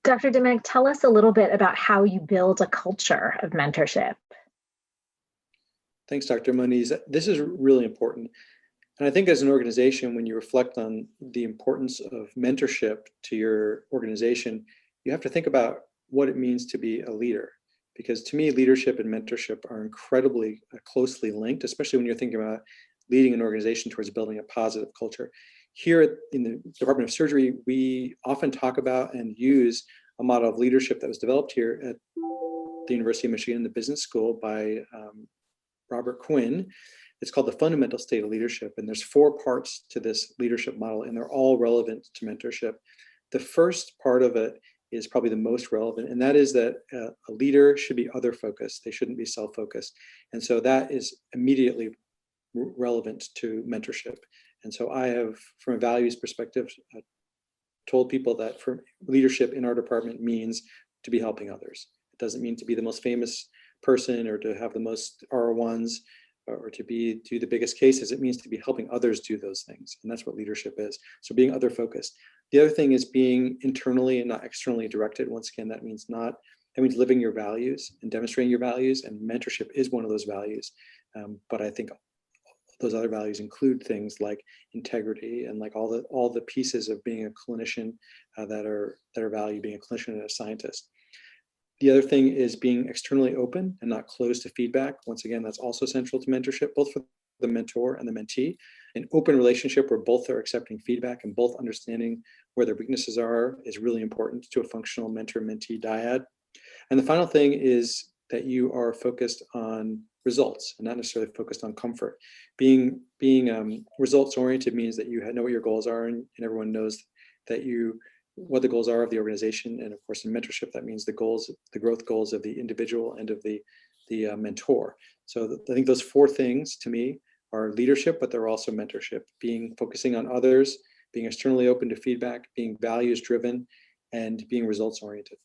Dr. Dimick, tell us a little bit about how you build a culture of mentorship. Thanks, Dr. Moniz. This is really important. And I think as an organization, when you reflect on the importance of mentorship to your organization, you have to think about what it means to be a leader. Because to me, leadership and mentorship are incredibly closely linked, especially when you're thinking about leading an organization towards building a positive culture. Here in the Department of Surgery, we often talk about and use a model of leadership that was developed here at the University of Michigan, the business school by Robert Quinn. It's called the fundamental state of leadership. And there's 4 parts to this leadership model, and they're all relevant to mentorship. The first part of it is probably the most relevant, and that is that a leader should be other focused. They shouldn't be self-focused. And so that is immediately relevant to mentorship. And so I have, from a values perspective, told people that for leadership in our department means to be helping others. It doesn't mean to be the most famous person or to have the most R1s or to do the biggest cases. It means to be helping others do those things. And that's what leadership is. So being other focused. The other thing is being internally and not externally directed. Once again, that means living your values and demonstrating your values. And mentorship is one of those values. But I think those other values include things like integrity and like all the pieces of being a clinician that are valued, being a clinician and a scientist. The other thing is being externally open and not closed to feedback. Once again, that's also central to mentorship, both for the mentor and the mentee. An open relationship where both are accepting feedback and both understanding where their weaknesses are is really important to a functional mentor-mentee dyad. And the final thing is that you are focused on results and not necessarily focused on comfort. Being results oriented means that you know what your goals are, and everyone knows that what the goals are of the organization. And of course, in mentorship, that means the growth goals of the individual and of the mentor. So I think those 4 things to me are leadership, but they're also mentorship. Focusing on others, being externally open to feedback, being values driven, and being results oriented.